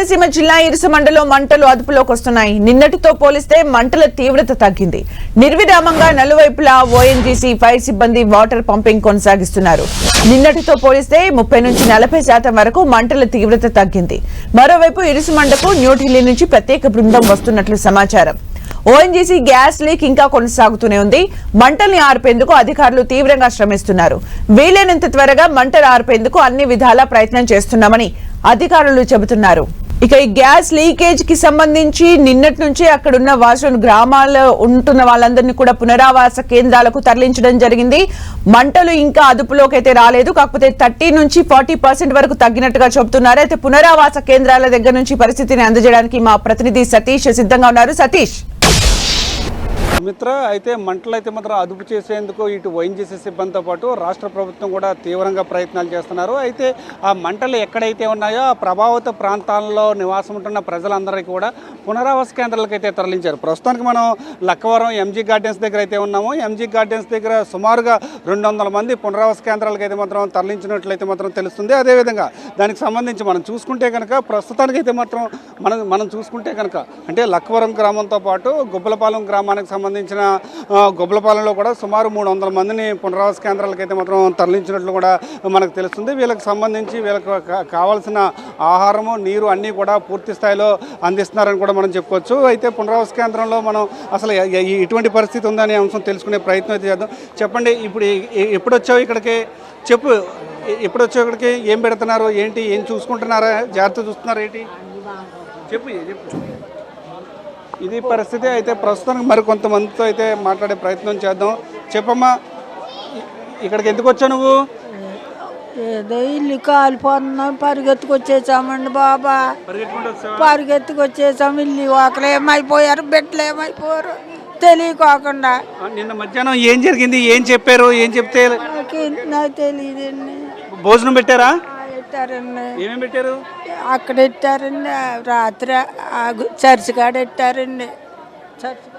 కోనసీమ జిల్లా ఇరుసుమండలో మంటలు అదుపులోకి వస్తున్నాయి. నిన్నటితో పోలిస్తే మంటల తీవ్రత తగ్గింది. నిర్విరామంగా నలువైపులా ఓఎన్జీసీ ఫైర్ సిబ్బంది వాటర్ పంపింగ్ కొనసాగిస్తున్నారు. నిన్నటితో పోలిస్తే 30 నుంచి 40% వరకు మంటల తీవ్రత తగ్గింది. మరోవైపు ఇరుసుమండకు న్యూఢిల్లీ నుంచి ప్రత్యేక బృందం వస్తున్నట్లు సమాచారం. ఓఎన్జీసీ గ్యాస్ లీక్ ఇంకా కొనసాగుతూనే ఉంది. మంటల్ని ఆర్పేందుకు అధికారులు తీవ్రంగా శ్రమిస్తున్నారు. వీలైనంత త్వరగా మంటలు ఆర్పేందుకు అన్ని విధాలా ప్రయత్నం చేస్తున్నామని అధికారులు చెబుతున్నారు. ఇక ఈ గ్యాస్ లీకేజ్ కి సంబంధించి నిన్నటి నుంచి అక్కడున్న వాసులు గ్రామాల్లో ఉంటున్న వాళ్ళందరినీ కూడా పునరావాస కేంద్రాలకు తరలించడం జరిగింది. మంటలు ఇంకా అదుపులోకి అయితే రాలేదు. కాకపోతే 30 నుంచి 40% వరకు తగ్గినట్టుగా చెబుతున్నారు. అయితే పునరావాస కేంద్రాల దగ్గర నుంచి పరిస్థితిని అందజేయడానికి మా ప్రతినిధి సతీష్ సిద్ధంగా ఉన్నారు. సతీష్, మిత్ర, అయితే మంటలు అయితే మాత్రం అదుపు చేసేందుకు ఇటు ఓఎన్జీసీ సిబ్బందితో పాటు రాష్ట్ర ప్రభుత్వం కూడా తీవ్రంగా ప్రయత్నాలు చేస్తున్నారు. అయితే ఆ మంటలు ఎక్కడైతే ఉన్నాయో ఆ ప్రభావిత ప్రాంతాల్లో నివాసం ఉంటున్న ప్రజలందరికీ కూడా పునరావాస కేంద్రాలకు అయితే తరలించారు. ప్రస్తుతానికి మనం లక్కవరం ఎంజీ గార్డెన్స్ దగ్గర అయితే ఉన్నాము. ఎంజీ గార్డెన్స్ దగ్గర సుమారుగా 200 మంది పునరావాస కేంద్రాలకు అయితే మాత్రం తరలించినట్లయితే మాత్రం తెలుస్తుంది. అదేవిధంగా దానికి సంబంధించి మనం చూసుకుంటే కనుక ప్రస్తుతానికి అయితే మాత్రం మనం చూసుకుంటే కనుక అంటే లక్కవరం గ్రామంతో పాటు గుబ్బలపాలెం గ్రామానికి సంబంధించిన గుబ్బలపాలెంలో కూడా సుమారు 300 మందిని పునరావాస కేంద్రాలకు అయితే మాత్రం తరలించినట్లు కూడా మనకు తెలుస్తుంది. వీళ్ళకి సంబంధించి వీళ్ళకి కావాల్సిన ఆహారము, నీరు అన్నీ కూడా పూర్తి స్థాయిలో అందిస్తున్నారని కూడా మనం చెప్పుకోవచ్చు. అయితే పునరావాస కేంద్రంలో మనం అసలు ఇటువంటి పరిస్థితి ఉందనే అంశం తెలుసుకునే ప్రయత్నం అయితే చేద్దాం. చెప్పండి, ఇప్పుడు ఎప్పుడు వచ్చావు ఇక్కడికి? చెప్పు, ఎప్పుడు వచ్చావు ఇక్కడికి? ఏం పెడుతున్నారు ఏంటి? ఏం చూసుకుంటున్నారా? జాగ్రత్త చూస్తున్నారా ఏంటి? చెప్పు. ఇది పరిస్థితి. అయితే ప్రస్తుతానికి మరి కొంతమందితో అయితే మాట్లాడే ప్రయత్నం చేద్దాం. చెప్పమ్మా, ఇక్కడికి ఎందుకు వచ్చావు నువ్వు? ఏదో ఇల్లు కాలిపోతున్నాం, పరిగెత్తుకొచ్చేసామండి బాబా. పరిగెత్తుకొచ్చేసాము. ఇల్లు ఒకరు ఏమైపోయారు, బిడ్డలు ఏమైపోయారు తెలియకోకుండా. నిన్న మధ్యాహ్నం ఏం జరిగింది? ఏం చెప్పారు? ఏం చెప్తే? నాకు తెలియదండి. భోజనం పెట్టారా? పెట్టారండి. ఏమేమి పెట్టారు? అక్కడ పెట్టారండి. రాత్రి చర్చి కాడ పెట్టారండి.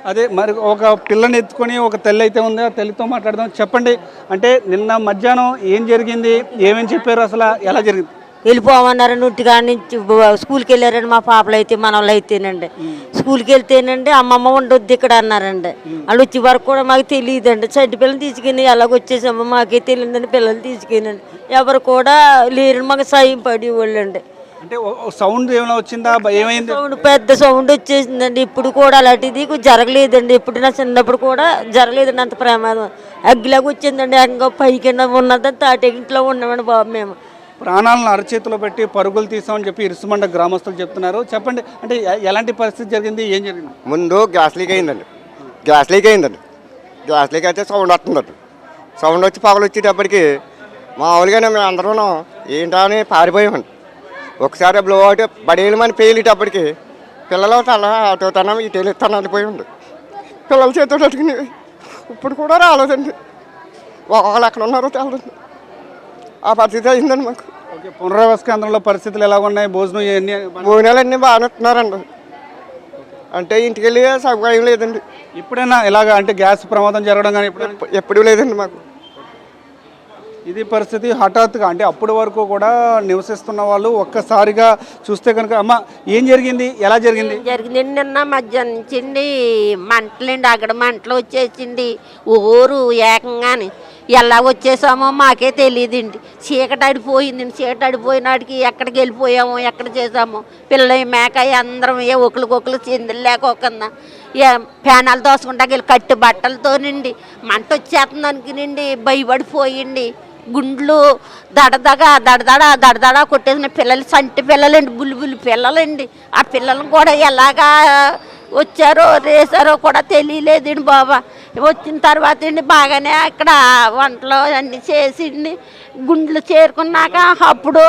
అదే మరి ఒక పిల్లని ఎత్తుకొని ఒక తల్లి అయితే ఉంది, ఆ తల్లితో మాట్లాడదాం. చెప్పండి, అంటే నిన్న మధ్యాహ్నం ఏం జరిగింది? ఏమేమి చెప్పారు? అసలు ఎలా జరిగింది? వెళ్ళిపోమన్నారు. ఇంటికాడ నుంచి స్కూల్కి వెళ్ళారండి. మా పాపలు అయితే మనవాళ్ళు అయితేనండి స్కూల్కి వెళ్తేనండి అమ్మమ్మ ఉండొద్దు ఇక్కడ అన్నారండి. వాళ్ళు వచ్చే వరకు కూడా మాకు తెలియదండి. చంటి పిల్లలు తీసుకుని ఎలాగొచ్చేసామో మాకే తెలియదండి. పిల్లలు తీసుకెళ్ళండి, ఎవరు కూడా లేరని మాకు సాయం పడేవాళ్ళండి. అంటే సౌండ్ ఏమైనా వచ్చిందా? ఏమైంది? సౌండ్, పెద్ద సౌండ్ వచ్చేసిందండి. ఇప్పుడు కూడా అలాంటిది జరగలేదండి. ఎప్పుడు నా చిన్నప్పుడు కూడా జరగలేదండి అంత ప్రమాదం. అగ్గిలాగా వచ్చిందండి. ఇంకా పైకి ఉన్నదని తాటింట్లో ఉన్నామండి బాబు. మేము ప్రాణాలను అరచేతిలో పెట్టి పరుగులు తీసామని చెప్పి ఇరుసుమండ గ్రామస్తులు చెప్తున్నారు. చెప్పండి, అంటే ఎలాంటి పరిస్థితి జరిగింది? ఏం జరిగింది? ముందు గ్యాస్ లీక్ అయిందండి. గ్యాస్ లీక్ అయితే సౌండ్ వస్తుందండి. సౌండ్ వచ్చి పగలు వచ్చేటప్పటికి మామూలుగానే మేము అందరూ ఏంటా అని పారిపోయామండి. ఒకసారి బ్లో అవుట్ బడేయమని పేలిటప్పటికి పిల్లలు అటుతనం ఈ తేలిస్తాను అనిపోయింది. పిల్లల చేతితో అట్టుకుని ఇప్పుడు కూడా రాలేదండి. వాళ్ళు ఎక్కడ ఉన్నారో తెలదండి. ఆ పరిస్థితి అయిందండి మాకు. ఓకే, పునరావాస కేంద్రంలో పరిస్థితులు ఎలా ఉన్నాయి? భోజనాలు అన్నీ బాగానే ఇస్తున్నారండి. అంటే ఇంటికి వెళ్ళి సౌకర్యం లేదండి. ఎప్పుడైనా ఇలాగా అంటే గ్యాస్ ప్రమాదం జరగడం కానీ ఎప్పుడూ లేదండి మాకు. ఇది పరిస్థితి. హఠాత్తుగా అంటే అప్పటి వరకు కూడా నివసిస్తున్న వాళ్ళు ఒక్కసారిగా చూస్తే కనుక అమ్మ ఏం జరిగింది? ఎలా జరిగింది? నిన్న మధ్యాహ్నం నుంచి మంటలండి. అక్కడ మంటలు వచ్చేసింది. ఊరు ఏకంగాని ఎలా వచ్చేసామో మాకే తెలియదండి. చీకటి అడిపోయిందండి. చీకటి అడిపోయినాడికి ఎక్కడికి వెళ్ళిపోయామో, ఎక్కడ చేసామో, పిల్లలు మేక అందరం ఒకరికొకరు చిందులు లేకోకుండా ఫ్యానాలు దోసుకుంటా వెళ్ళి కట్టి బట్టలతోనండి మంట వచ్చేస్తుందానికి నిండి భయపడిపోయింది. గుండ్లు దడదడ కొట్టేసిన పిల్లలు, సంటి పిల్లలండి, బుల్లి పిల్లలండి. ఆ పిల్లలను కూడా ఎలాగా వచ్చారో రేసారో కూడా తెలియలేదండి బాబా. వచ్చిన తర్వాత అండి బాగానే అక్కడ వంటలు అన్నీ చేసిండి. గుండ్లు చేరుకున్నాక అప్పుడు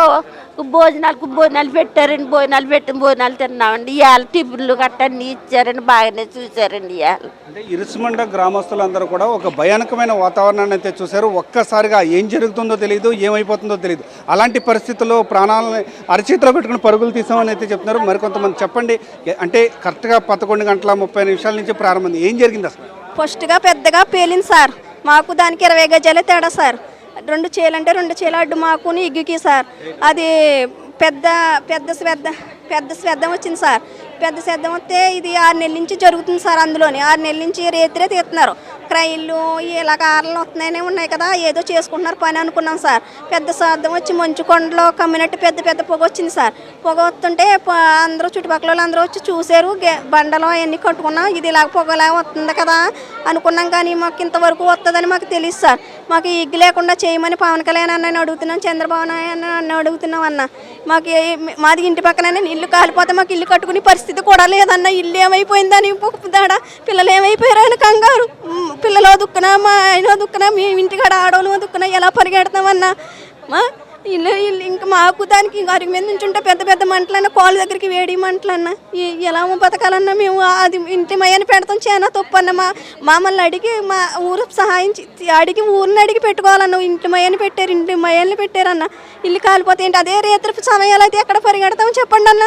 భోజనాలు పెట్టారండి. భోజనాలు తిన్నామండి. ఇవాళ టిఫిన్లు గట్ట అన్నీ ఇచ్చారండి. బాగానే చూశారండి ఇవాళ. అంటే ఇరుసుమండ గ్రామస్తులందరూ కూడా ఒక భయానకమైన వాతావరణాన్ని అయితే చూశారు. ఒక్కసారిగా ఏం జరుగుతుందో తెలియదు, ఏమైపోతుందో తెలియదు. అలాంటి పరిస్థితుల్లో ప్రాణాలను అరచేతిలో పెట్టుకుని పరుగులు తీసామని అయితే చెప్తున్నారు. మరికొంతమంది చెప్పండి, అంటే కరెక్ట్గా 11:30 నుంచి ప్రారంభం. ఏం జరిగింది అసలు? ఫస్ట్గా పెద్దగా పేలింది సార్. మాకు దానికి 20 గజాలే తేడా సార్. 2 చీలంటే 2 చీల అడ్డు మాకుని ఇగ్గుకి సార్. అది పెద్ద పెద్ద శ్రద్ధం వచ్చింది సార్. పెద్ద శ్రద్ధం వస్తే ఇది 6 నెలల నుంచి జరుగుతుంది సార్. అందులోని 6 నెలల నుంచి రేతిరే తీస్తున్నారు. క్రైళ్ళు ఇలా కార్లు వస్తున్నాయనే ఉన్నాయి కదా, ఏదో చేసుకుంటున్నారు పని అనుకున్నాం సార్. పెద్ద శ్రద్ధం వచ్చి మంచు కొండలో కమ్మినట్టు పెద్ద పెద్ద పొగ వచ్చింది సార్. పొగ వస్తుంటే అందరూ చుట్టుపక్కల వాళ్ళు అందరూ వచ్చి చూశారు. బండలో అవన్నీ కట్టుకున్నాం. ఇది ఇలా పొగలా వస్తుంది కదా అనుకున్నాం, కానీ మాకు ఇంతవరకు వస్తుందని మాకు తెలియదు సార్. మాకు ఇగ్గు లేకుండా చేయమని పవన్ కళ్యాణ్ అన్నని అడుగుతున్నాం, చంద్రబాబు నాయుడు అన్న అడుగుతున్నాం అన్న. మాది ఇంటి పక్కన ఇల్లు కాలిపోతే మాకు ఇల్లు కట్టుకునే పరిస్థితి కూడా లేదన్న. ఇల్లు ఏమైపోయిందని దాడ పిల్లలు ఏమైపోయారు అని కంగారు. పిల్లలు దుక్కునా, మా ఆయన దుక్కునా, మేము ఇంటికాడ ఆడవాళ్ళు దుక్కునా ఎలా పరిగెడతామన్నా. ఇల్లు ఇంకా మాకు దానికి అరుగు మీద నుంచి ఉంటే పెద్ద పెద్ద మంటలన్నా, కాలు దగ్గరికి వేడి మంటలన్నా ఎలా బతకాలన్నా మేము అది ఇంటి మయ్యని పెడతాం. చాలా తప్పు అన్న. మమ్మల్ని అడిగి మా ఊరు సహాయం అడిగి ఊరిని అడిగి పెట్టుకోవాలన్న. ఇంటి మయ్యని పెట్టారు, ఇంటి మయ్యల్ని పెట్టారన్న. ఇల్లు కాలిపోతే ఏంటి? అదే రేత్రి సమయాలు అయితే ఎక్కడ పరిగెడతామో చెప్పండి అన్న.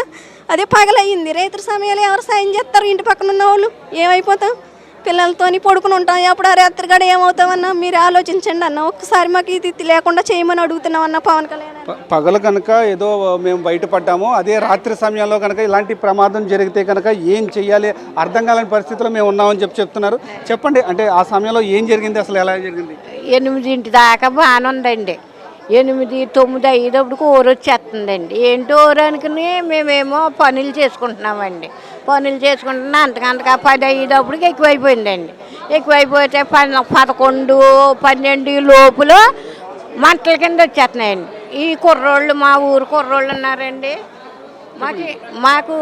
అదే పగలయ్యింది. రేత్రి సమయాలు ఎవరు సాయం చేస్తారు? ఇంటి పక్కన ఉన్న వాళ్ళు ఏమైపోతాం? పిల్లలతోని పడుకుని ఉంటాం. అప్పుడు ఆ రాత్రి గడ ఏమవుతామన్నా మీరు ఆలోచించండి అన్న. ఒక్కసారి మాకు ఇది లేకుండా చేయమని అడుగుతున్నాం అన్న పవన్ కళ్యాణ్. పగలు కనుక ఏదో మేము బయటపడ్డాము, అదే రాత్రి సమయంలో కనుక ఇలాంటి ప్రమాదం జరిగితే కనుక ఏం చెయ్యాలి అర్థం కాలేని పరిస్థితిలో మేము ఉన్నామని చెప్తున్నారు. చెప్పండి, అంటే ఆ సమయంలో ఏం జరిగింది, అసలు ఎలా జరిగింది? 8 దాకా బాగానే ఉందండి. 8, 9 అయ్యేటప్పటికి ఊరు వచ్చేస్తుందండి. ఏంటో ఊరు అనుకుని మేమేమో పనులు చేసుకుంటున్నామండి. పనులు చేసుకుంటున్నా అంతకంతగా 10 అయ్యేటప్పటికి ఎక్కువైపోయిందండి. ఎక్కువైపోతే 11, 12 లోపల మంటల కింద వచ్చేస్తున్నాయండి. ఈ కుర్రోళ్ళు, మా ఊరు కుర్రోళ్ళు ఉన్నారండి. మాకు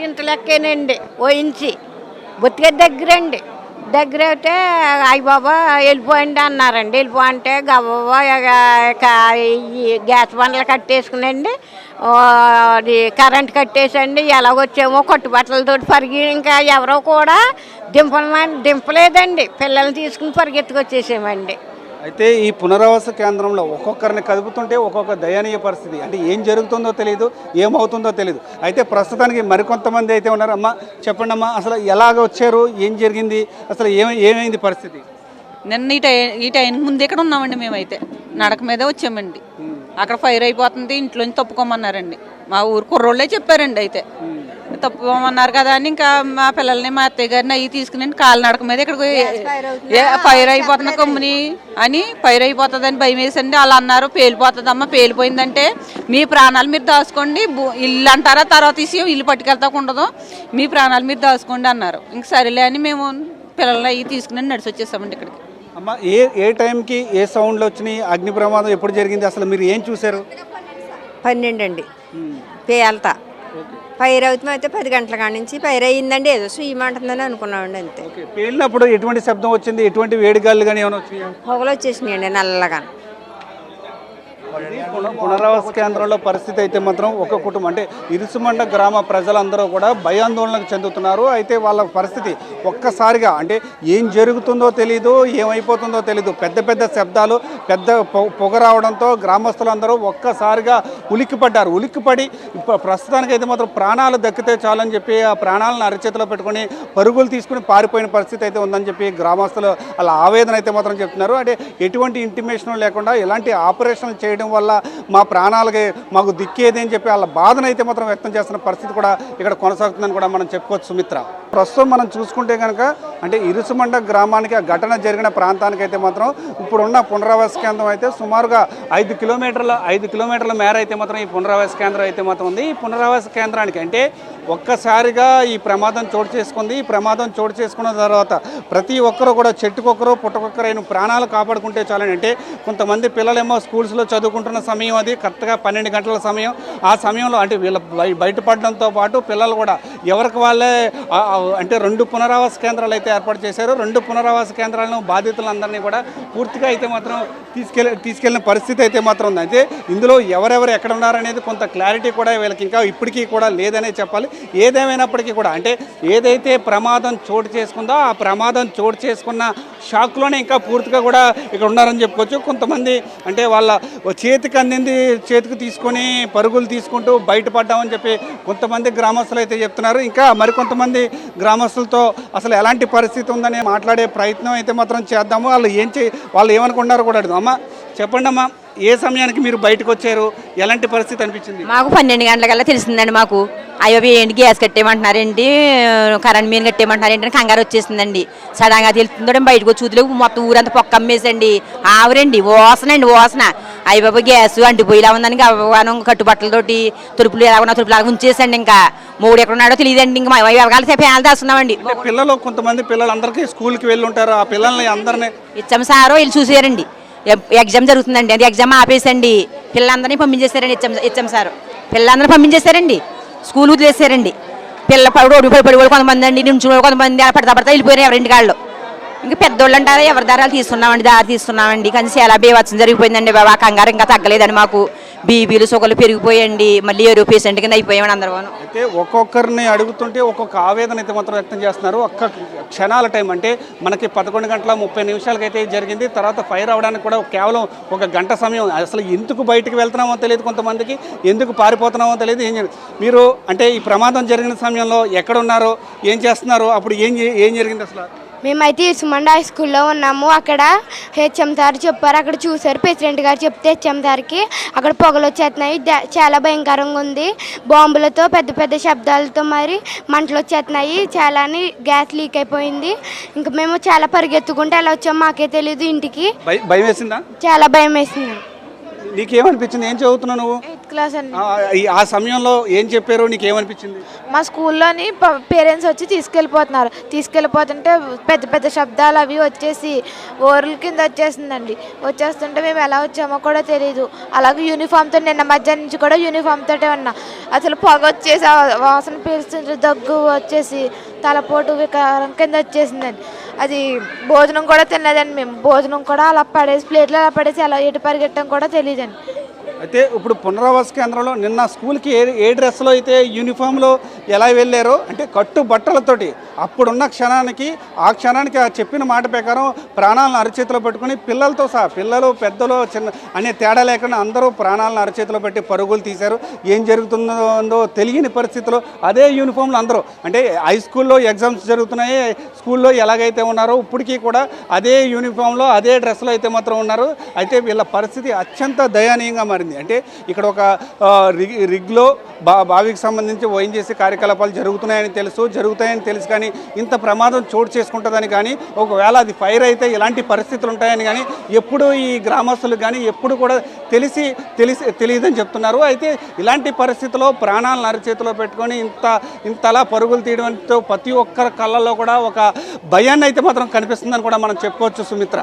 ఇంత లెక్కేనండి. ఓయించి బొత్తిగా దగ్గరండి. దగ్గర అయితే అయ్య బాబా వెళ్ళిపోయింది అన్నారండి. వెళ్ళిపోంటే గవ్వ గ్యాస్ బండ్లు కట్టేసుకునండి, అది కరెంట్ కట్టేసండి. ఎలాగొచ్చామో కట్టుబట్టలతో పరిగి ఇంకా ఎవరో కూడా దింపలేదండి. పిల్లల్ని తీసుకుని పరిగెత్తుకొచ్చేసామండి. అయితే ఈ పునరావాస కేంద్రంలో ఒక్కొక్కరిని కదుపుతుంటే ఒక్కొక్క దయనీయ పరిస్థితి. అంటే ఏం జరుగుతుందో తెలియదు, ఏమవుతుందో తెలియదు. అయితే ప్రస్తుతానికి మరికొంతమంది అయితే ఉన్నారు. అమ్మ చెప్పండి అమ్మా, అసలు ఎలాగ వచ్చారు, ఏం జరిగింది, అసలు ఏమైంది పరిస్థితి? నిన్న ఈ టైం ముందు ఇక్కడ ఉన్నామండి. మేమైతే నడక మీదే వచ్చామండి. అక్కడ ఫైర్ అయిపోతుంది, ఇంట్లోంచి తప్పుకోమన్నారండి. మా ఊరు కుర్రోళ్ళే చెప్పారండి. అయితే తప్పుకోమన్నారు కదా అని ఇంకా మా పిల్లల్ని, మా అత్తయ్య గారిని అవి తీసుకుని కాలు నడక మీద ఇక్కడికి ఫైర్ అయిపోతుంది కమ్ముని అని, ఫైర్ అయిపోతుందని భయం వేసండి. అలా అన్నారు. పేలిపోతుందమ్మా, పేలిపోయిందంటే మీ ప్రాణాలు మీరు దాచుకోండి, ఇల్లు అంటారా తర్వాత తీసి ఇల్లు పట్టుకెళ్తాకు ఉండదు, మీ ప్రాణాలు మీరు దాచుకోండి అన్నారు. ఇంక సరేలే అని మేము పిల్లల్ని అవి తీసుకుని నడిచి వచ్చేసామండి ఇక్కడికి. అమ్మ, ఏ టైంకి ఏ సౌండ్లు వచ్చినాయి, అగ్ని ప్రమాదం ఎప్పుడు జరిగింది, అసలు మీరు ఏం చూశారు? 12 అండి పేల్తా. ఫైర్ అవుతుంది అయితే 10 గంటల కాడి నుంచి ఫైర్ అయ్యిందండి. ఏదో సుయ్యమంటుందని అనుకున్నామండి అంతే. పేలినప్పుడు ఎటువంటి శబ్దం వచ్చింది, ఎటువంటి వేడిగాళ్ళు కానీ ఏమైనా వచ్చినాయా? పొగలు వచ్చేసినాయండి నల్లగా. పునరావాస కేంద్రంలో పరిస్థితి అయితే మాత్రం ఒక కుటుంబం అంటే ఇరుసుమండ గ్రామ ప్రజలందరూ కూడా భయాందోళనకు చెందుతున్నారు. అయితే వాళ్ళ పరిస్థితి ఒక్కసారిగా అంటే ఏం జరుగుతుందో తెలీదు, ఏమైపోతుందో తెలీదు. పెద్ద పెద్ద శబ్దాలు, పెద్ద పొగ రావడంతో గ్రామస్తులందరూ ఒక్కసారిగా ఉలిక్కిపడ్డారు. ఉలిక్కిపడి ప్రస్తుతానికి అయితే మాత్రం ప్రాణాలు దక్కితే చాలని చెప్పి ఆ ప్రాణాలను అరచేతిలో పెట్టుకుని పరుగులు తీసుకుని పారిపోయిన పరిస్థితి అయితే ఉందని చెప్పి గ్రామస్తులు అలా ఆవేదన అయితే మాత్రం చెప్తున్నారు. అంటే ఎటువంటి ఇంటిమేషన్ లేకుండా ఎలాంటి ఆపరేషన్లు చేయడం వల్ల మా ప్రాణాలకి మాకు దిక్కేది అని చెప్పి వాళ్ళ బాధను అయితే మాత్రం వ్యక్తం చేస్తున్న పరిస్థితి కూడా ఇక్కడ కొనసాగుతుందని కూడా మనం చెప్పుకోవచ్చు. సుమిత్ర, ప్రస్తుతం మనం చూసుకుంటే కనుక అంటే ఇరుసుమండ గ్రామానికి ఆ ఘటన జరిగిన ప్రాంతానికి అయితే మాత్రం ఇప్పుడున్న పునరావాస కేంద్రం అయితే సుమారుగా 5 కిలోమీటర్ల మేర అయితే మాత్రం ఈ పునరావాస కేంద్రం అయితే మాత్రం ఉంది. ఈ పునరావాస కేంద్రానికి అంటే ఒక్కసారిగా ఈ ప్రమాదం చోటు చేసుకుంది. ఈ ప్రమాదం చోటు చేసుకున్న తర్వాత ప్రతి ఒక్కరు కూడా చెట్టుకొక్కరు పుట్టకొక్కరైన ప్రాణాలు కాపాడుకుంటే చాలని, అంటే కొంతమంది పిల్లలేమో స్కూల్స్లో చదువుకుంటున్న సమయం, అది కరెక్ట్గా 12 గంటల సమయం. ఆ సమయంలో అంటే వీళ్ళ బయటపడడంతో పాటు పిల్లలు కూడా ఎవరికి వాళ్ళే అంటే 2 పునరావాస కేంద్రాలు అయితే ఏర్పాటు చేశారు. 2 పునరావాస కేంద్రాలను బాధితులందరినీ కూడా పూర్తిగా అయితే మాత్రం తీసుకెళ్లిన పరిస్థితి అయితే మాత్రం ఉంది. అయితే ఇందులో ఎవరెవరు ఎక్కడ ఉన్నారనేది కొంత క్లారిటీ కూడా వీళ్ళకి ఇంకా ఇప్పటికీ కూడా లేదనే చెప్పాలి. ఏదేమైనప్పటికీ కూడా అంటే ఏదైతే ప్రమాదం చోటు చేసుకుందో ఆ ప్రమాదం చోటు చేసుకున్న షాక్లోనే ఇంకా పూర్తిగా కూడా ఇక్కడ ఉన్నారని చెప్పుకోవచ్చు. కొంతమంది అంటే వాళ్ళ చేతికి అందింది చేతికి తీసుకొని పరుగులు తీసుకుంటూ బయటపడ్డామని చెప్పి కొంతమంది గ్రామస్తులు అయితే చెప్తున్నారు. ఇంకా మరికొంతమంది గ్రామస్తులతో అసలు ఎలాంటి పరిస్థితి ఉందని మాట్లాడే ప్రయత్నం అయితే మాత్రం చేద్దాము. వాళ్ళు ఏమనుకుంటున్నారో కూడా అడుగుదాం. అమ్మ చెప్పండి అమ్మా, ఏ సమయానికి మీరు బయటకు వచ్చారు, ఎలాంటి పరిస్థితి అనిపించింది? మాకు 12 గంటలకల్లా తెలిసిందండి. మాకు అయ్యో ఏంటి గ్యాస్ కట్టేయమంటున్నారేంటి, కరెంట్ మీన్ కట్టేయమంటున్నారేంటి అని కంగారు వచ్చేసిందండి. సడన్గా తెలుస్తుందో బయటకు వచ్చి చూతులు మొత్తం ఊరంతా పొక్క అమ్మేసండి. ఆవిరండి వాసన అయ్య బాబు గ్యాస్ అంటిపోయిలా ఉందని గవ్వనం కట్టుబట్టలతోటి తురుపులు ఎలా ఉన్నా తురుపులాగా ఉంచేసండి. ఇంకా మూడు ఎక్కడ ఉన్నాడో తెలియదండి. ఇంకా ఎవరికాల పేలు దాస్తున్నామండి. పిల్లలు కొంతమంది పిల్లలు అందరికీ స్కూల్కి వెళ్ళి ఉంటారు, ఆ పిల్లల్ని అందరినీ ఇచ్చాము సారో వీళ్ళు చూసారండి. ఎగ్జామ్ జరుగుతుందండి, అది ఎగ్జామ్ ఆపేసండి. పిల్లలందరినీ పంపించేశారండి. ఇచ్చాం సార్ పిల్లలందరినీ పంపించేశారండి. స్కూల్ వదిలేసారండి. పిల్ల పడి కొంతమంది అండి నుంచి కొంతమంది అలా పడతా వెళ్ళిపోయారు ఎవరింటి కాళ్ళు. ఇంకా పెద్దోళ్ళు అంటారా ఎవరి దారాలు దారి తీస్తున్నామండి. కానీ చాలా బేవత్సం జరిగిపోయిందండి బాబా. కంగారు ఇంకా తగ్గలేదండి మాకు. బీపీలు షుగర్లు పెరిగిపోయండి. మళ్ళీ ఏరో పేషెంట్ కింద అయిపోయామని అందరూ. అయితే ఒక్కొక్కరిని అడుగుతుంటే ఒక్కొక్క ఆవేదన అయితే మాత్రం వ్యక్తం చేస్తున్నారు. ఒక్క క్షణాల టైం అంటే మనకి 11:30 అయితే జరిగింది. తర్వాత ఫైర్ అవడానికి కూడా కేవలం 1 గంట సమయం. అసలు ఎందుకు బయటికి వెళ్తున్నామో తెలియదు కొంతమందికి, ఎందుకు పారిపోతున్నామో తెలియదు. మీరు అంటే ఈ ప్రమాదం జరిగిన సమయంలో ఎక్కడ ఉన్నారో, ఏం చేస్తున్నారో, అప్పుడు ఏం జరిగింది అసలు? మేమైతే సుమండ హై స్కూల్లో ఉన్నాము. అక్కడ హెచ్ఎం సార్ చెప్పారు, అక్కడ చూసారు ప్రెసిడెంట్ గారు చెప్తే హెచ్ఎం సార్కి అక్కడ పొగలు వచ్చేస్తున్నాయి, చాలా భయంకరంగా ఉంది, బాంబులతో పెద్ద పెద్ద శబ్దాలతో మరి మంటలు వచ్చేస్తున్నాయి, చాలా గ్యాస్ లీక్ అయిపోయింది. ఇంకా మేము చాలా పరిగెత్తుకుంటే ఎలా వచ్చాము మాకే తెలియదు ఇంటికి. భయం వేసిందా? చాలా భయం వేసింది. నీకేమనిపించింది? ఏం చదువుతున్నావు నువ్వు? 8th క్లాస్ అండి. ఆ సమయంలో ఏం చెప్పారు, నీకేమనిపించింది? మా స్కూల్లోని పేరెంట్స్ వచ్చి తీసుకెళ్ళిపోతుంటే పెద్ద పెద్ద శబ్దాలు అవి వచ్చేసి ఓర్ల కింద వచ్చేసిందండి. వచ్చేస్తుంటే మేము ఎలా వచ్చామో కూడా తెలియదు. అలాగే యూనిఫామ్తో నిన్న మధ్యాహ్నం నుంచి కూడా యూనిఫామ్తోటే ఉన్నా. అసలు పొగ వచ్చేసి వాసన పీల్చుంటే దగ్గు వచ్చేసి తలపోటు వికారం కింద వచ్చేసిందండి. అది భోజనం కూడా తినలేదండి. మేము భోజనం కూడా అలా పడేసి ప్లేట్లో అలా పడేసి అలా ఎటు పరిగెట్టడం కూడా తెలియదండి. అయితే ఇప్పుడు పునరావాస కేంద్రంలో నిన్న స్కూల్కి ఏ డ్రెస్లో అయితే యూనిఫామ్లో ఎలా వెళ్ళారో, అంటే కట్టు బట్టలతోటి అప్పుడున్న క్షణానికి ఆ చెప్పిన మాట ప్రకారం ప్రాణాలను అరచేతిలో పెట్టుకుని పిల్లలతో సహా, పిల్లలు పెద్దలు చిన్న అనే తేడా లేకుండా అందరూ ప్రాణాలను అరచేతిలో పెట్టి పరుగులు తీశారు. ఏం జరుగుతుందో తెలియని పరిస్థితిలో అదే యూనిఫామ్లో అందరూ, అంటే హై స్కూల్లో ఎగ్జామ్స్ జరుగుతున్నాయి, స్కూల్లో ఎలాగైతే ఉన్నారో ఇప్పటికీ కూడా అదే యూనిఫామ్లో అదే డ్రెస్లో అయితే మాత్రం ఉన్నారు. అయితే వీళ్ళ పరిస్థితి అత్యంత దయనీయంగా మారింది. అంటే ఇక్కడ ఒక రిగ్లో బావికి సంబంధించి ఓఎన్జీసీ కార్యకలాపాలు జరుగుతాయని తెలుసు కానీ ఇంత ప్రమాదం చోటు చేసుకుంటుందని కానీ, ఒకవేళ అది ఫైర్ అయితే ఇలాంటి పరిస్థితులు ఉంటాయని కానీ ఎప్పుడు ఈ గ్రామస్తులకు కానీ ఎప్పుడు కూడా తెలియదని చెప్తున్నారు. అయితే ఇలాంటి పరిస్థితుల్లో ప్రాణాలను అరచేతిలో పెట్టుకొని ఇంతలా పరుగులు తీయడంతో ప్రతి ఒక్కరి కళ్ళల్లో కూడా ఒక భయాన్ని అయితే మాత్రం కనిపిస్తుందని కూడా మనం చెప్పుకోవచ్చు సుమిత్ర.